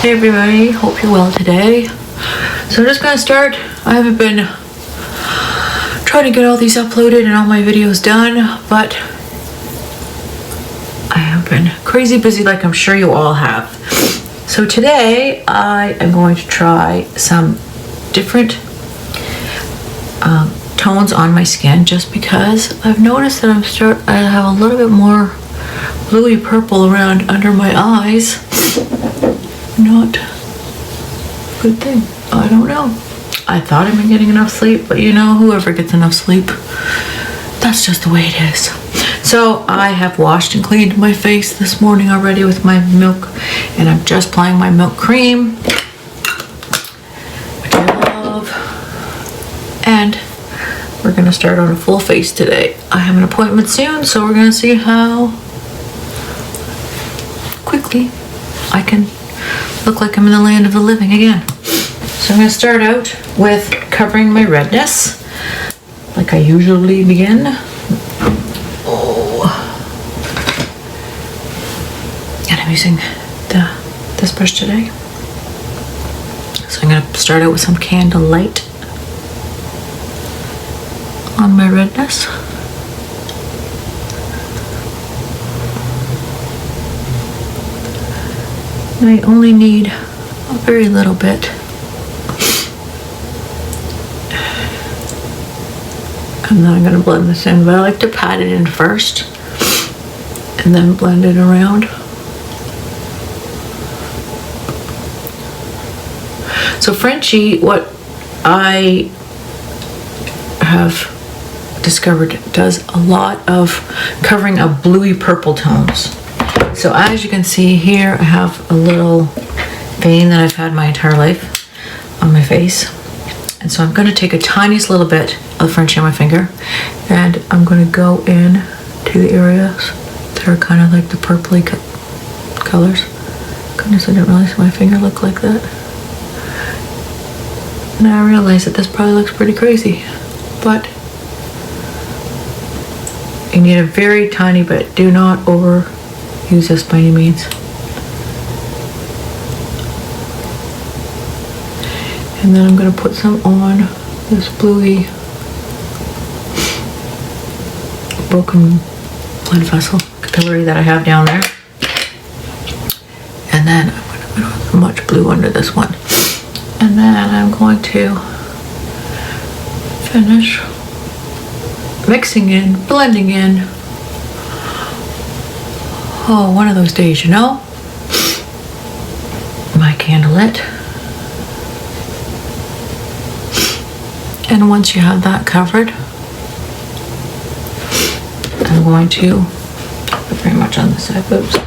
Hey everybody, hope you're well today. So I'm just gonna start. I haven't been trying to get all these uploaded and all my videos done, but I have been crazy busy like I'm sure you all have. So today I am going to try some different tones on my skin just because I've noticed that I have a little bit more bluey purple around under my eyes. Not a good thing. I don't know. I thought I'd been getting enough sleep, but you know, whoever gets enough sleep, that's just the way it is. So I have washed and cleaned my face this morning already with my milk, and I'm just applying my milk cream, which I love. And we're gonna start on a full face today. I have an appointment soon, so we're gonna see how quickly I can look like I'm in the land of the living again. So I'm going to start out with covering my redness, like I usually begin. And I'm using this brush today. So I'm going to start out with some Candle Light on my redness. I only need a very little bit. And then I'm going to blend this in, but I like to pat it in first and then blend it around. So Frenchie, what I have discovered, does a lot of covering of bluey purple tones. So as you can see here, I have a little vein that I've had my entire life on my face. And so I'm going to take a tiniest little bit of Frenchie on my finger, and I'm going to go in to the areas that are kind of like the purpley colors. Goodness, I didn't realize my finger looked like that. Now I realize that this probably looks pretty crazy, but you need a very tiny bit. Do not overuse this by any means. And then I'm going to put some on this bluey broken blood vessel capillary that I have down there. And then I'm going to put much blue under this one. And then I'm going to finish mixing in, blending in. Oh, one of those days, you know? My Candle Lit. And once you have that covered, I'm going to put very much on the side. Oops.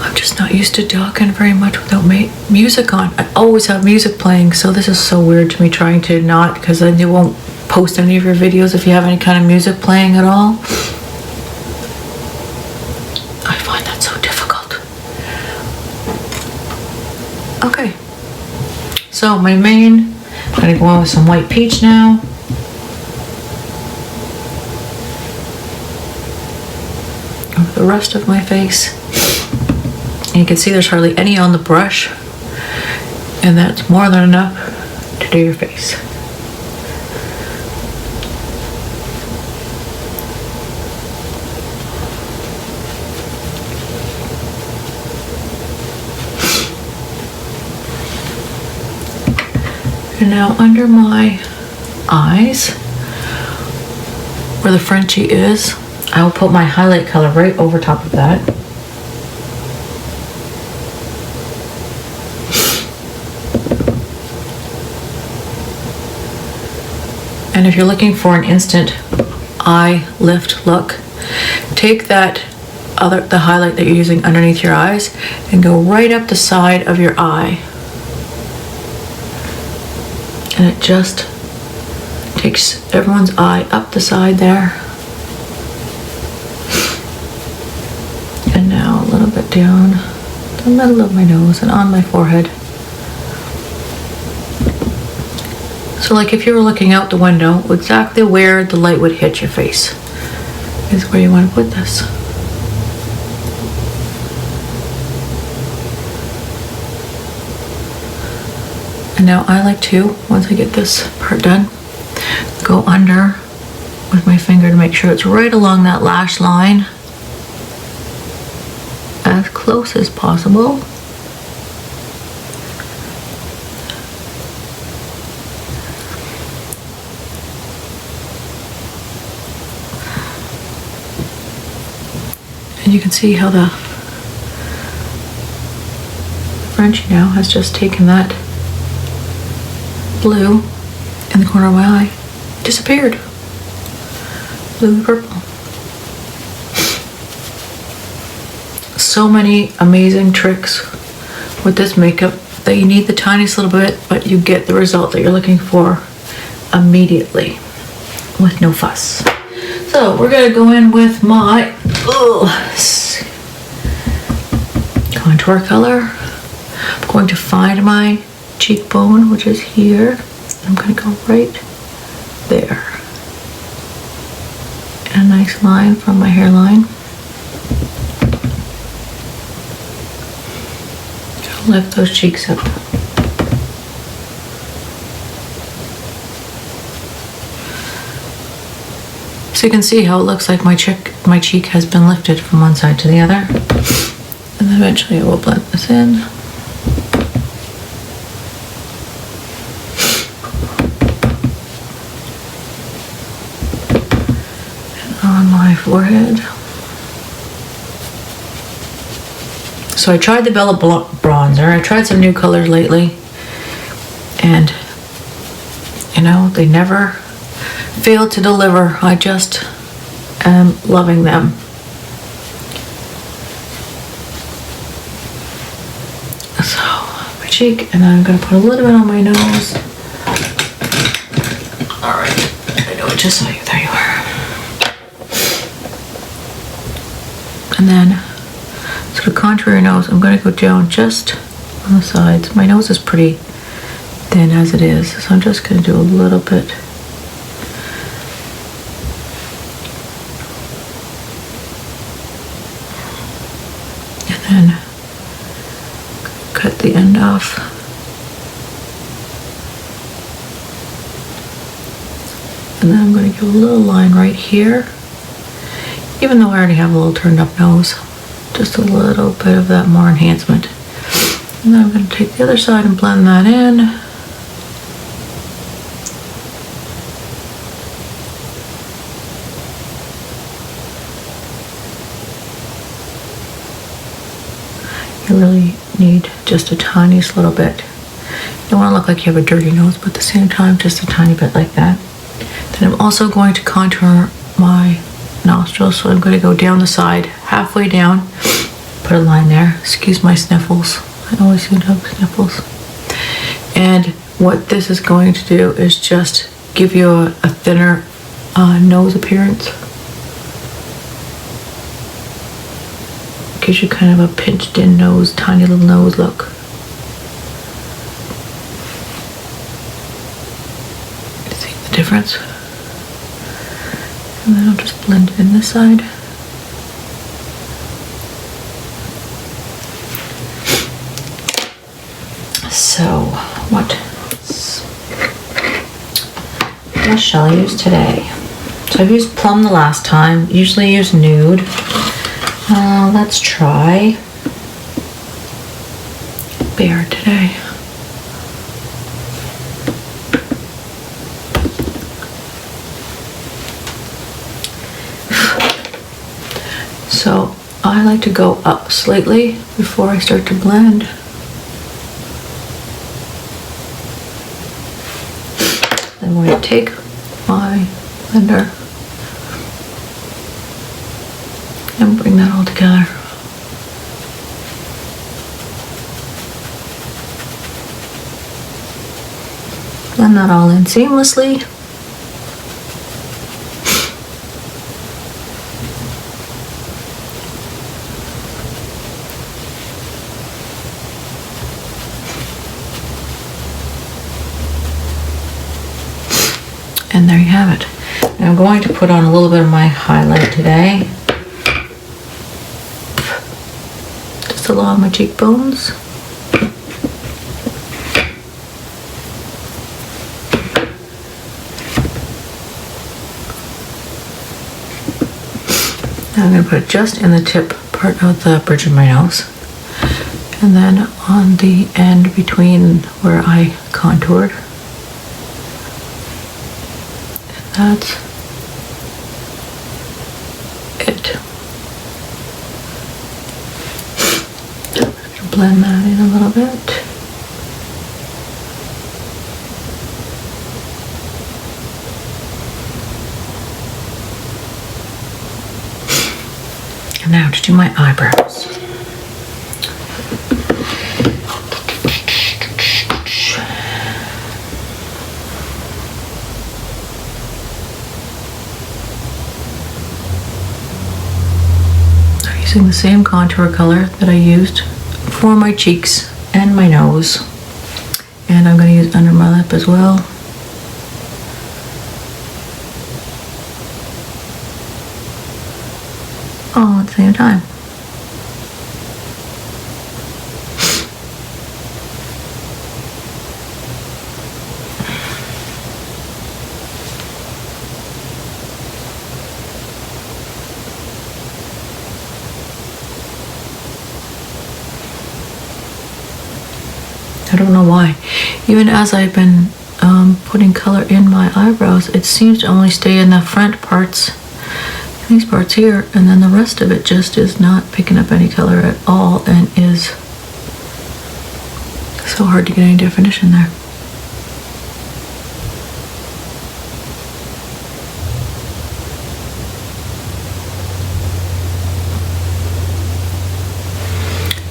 I'm just not used to talking very much without music on. I always have music playing, so this is so weird to me trying to not, because then you won't post any of your videos if you have any kind of music playing at all. I find that so difficult. Okay. So my main, I'm going to go on with some white peach now. Over the rest of my face. And you can see there's hardly any on the brush. And that's more than enough to do your face. And now under my eyes, where the Frenchie is, I will put my highlight color right over top of that. And if you're looking for an instant eye lift look, take the highlight that you're using underneath your eyes and go right up the side of your eye. And it just takes everyone's eye up the side there. And now a little bit down the middle of my nose and on my forehead. So like if you were looking out the window, exactly where the light would hit your face is where you want to put this. And now I like to, once I get this part done, go under with my finger to make sure it's right along that lash line, as close as possible. And you can see how the Frenchie now has just taken that blue in the corner of my eye, disappeared. Blue and purple. So many amazing tricks with this makeup that you need the tiniest little bit, but you get the result that you're looking for immediately with no fuss. So we're gonna go in with my contour color. I'm going to find my cheekbone, which is here. I'm gonna go right there. And a nice line from my hairline. Lift those cheeks up. So you can see how it looks like my cheek has been lifted from one side to the other. And then eventually I will blend this in. And on my forehead. So I tried the Bella bronzer. I tried some new colors lately. And, you know, they never fail to deliver. I just am loving them. So, my cheek, and then I'm going to put a little bit on my nose. Alright, I know I just saw you. There you are. And then, to contour your nose, I'm going to go down just on the sides. My nose is pretty thin as it is, so I'm just going to do a little bit. And then cut the end off. And then I'm going to give a little line right here, even though I already have a little turned up nose. Just a little bit of that more enhancement. And then I'm going to take the other side and blend that in. You really need just a tiniest little bit. You don't want to look like you have a dirty nose, but at the same time, just a tiny bit like that. Then I'm also going to contour my nostrils, so I'm going to go down the side, halfway down, put a line there. Excuse my sniffles. I always seem to have sniffles. And what this is going to do is just give you a thinner nose appearance. Gives you kind of a pinched in nose, tiny little nose look. See the difference? And then I'll just blend it in this side. So, what shall I use today? So I've used plum the last time. Usually I use nude. Let's try bear today. So I like to go up slightly before I start to blend. Then I'm going to take my blender and bring that all together. Blend that all in seamlessly. And there you have it. Now I'm going to put on a little bit of my highlight today. Just along my cheekbones. Now I'm going to put it just in the tip part of the bridge of my nose. And then on the end between where I contoured. And that's it. Blend that in a little bit. And now to do my eyebrows. I'm using the same contour color that I used for my cheeks and my nose, and I'm going to use under my lip as well. All at the same time. I don't know why. Even as I've been putting color in my eyebrows, it seems to only stay in the front parts, these parts here, and then the rest of it just is not picking up any color at all and is so hard to get any definition there.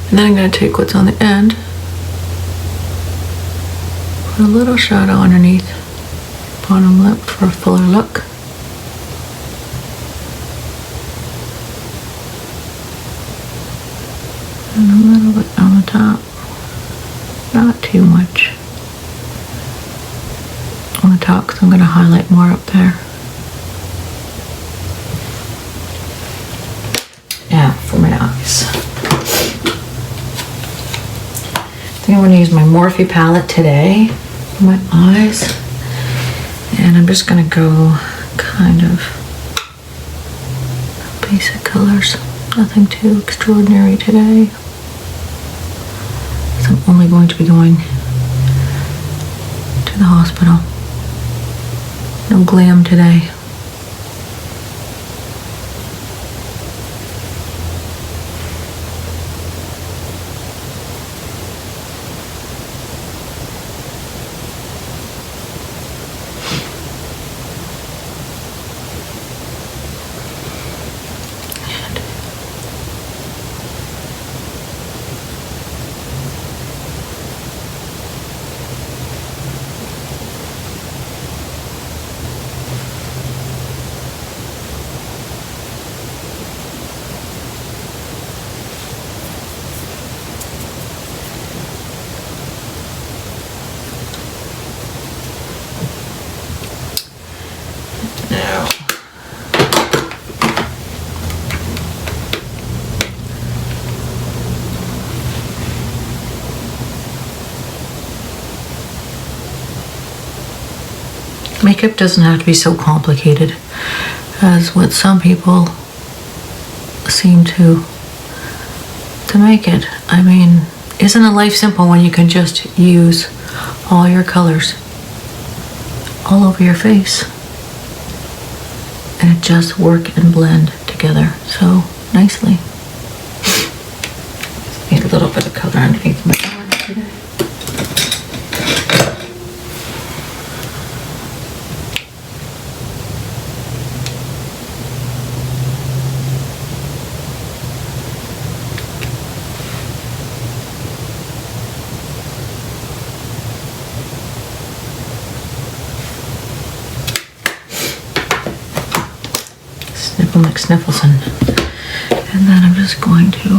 And then I'm going to take what's on the end, put a little shadow underneath bottom lip for a fuller look. And a little bit on the top, not too much on the top because I'm going to highlight more up there. Now for my eyes. I think I'm going to use my Morphe palette today for my eyes, and I'm just going to go kind of basic colors, nothing too extraordinary today. So I'm only going to be going to the hospital. No glam today. Makeup doesn't have to be so complicated as what some people seem to make it. I mean, isn't a life simple when you can just use all your colors all over your face and it just work and blend together so nicely. Need a little bit of color underneath my eyes today. Sniffle McSniffleson. And then I'm just going to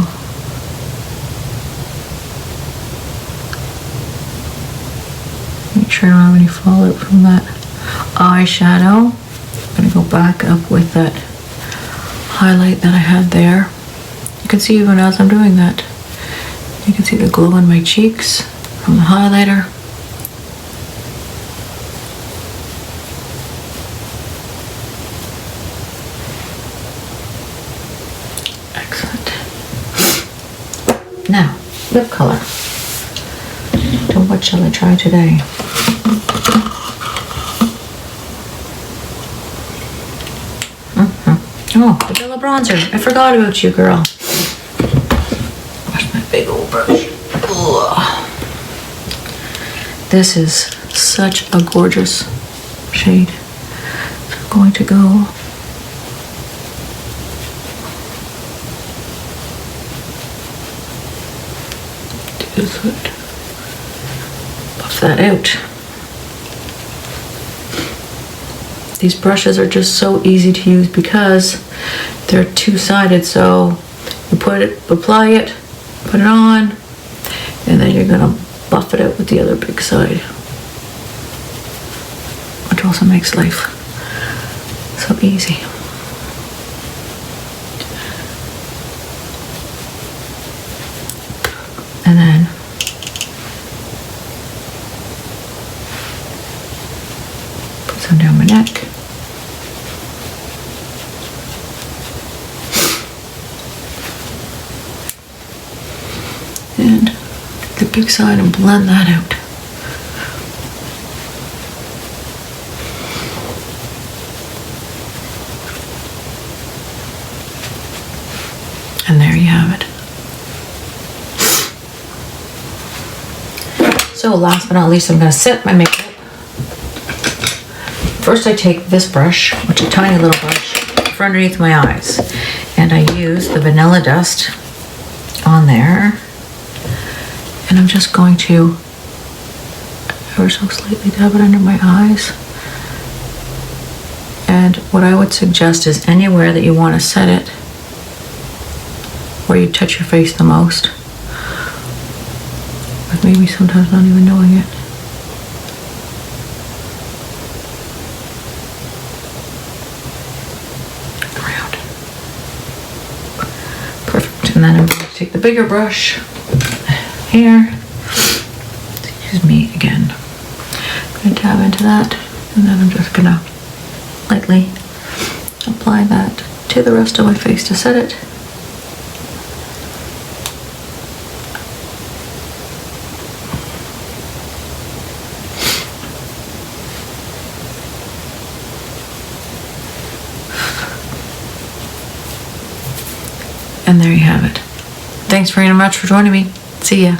make sure I don't have any fallout from that eyeshadow. I'm going to go back up with that highlight that I had there. You can see even as I'm doing that, you can see the glow in my cheeks from the highlighter. Now, lip color. So what shall I try today? Oh, the Bella bronzer. I forgot about you, girl. Where's my big old brush? Ugh. This is such a gorgeous shade. So I'm going to go do this hood. Buff that out. These brushes are just so easy to use because they're two-sided, so you apply it, put it on, and then you're gonna buff it out with the other big side, which also makes life so easy. And then put some down my neck. And the big side and blend that out. And there you have it. So last but not least, I'm going to set my makeup. First I take this brush, which is a tiny little brush, for underneath my eyes. And I use the Vanilla Dust on there. And I'm just going to ever so slightly dab it under my eyes. And what I would suggest is anywhere that you want to set it, where you touch your face the most, but maybe sometimes not even knowing it. Around. Perfect. And then I'm going to take the bigger brush here. Excuse me again. I'm going to dab into that, and then I'm just going to lightly apply that to the rest of my face to set it. And there you have it. Thanks very much for joining me. See ya.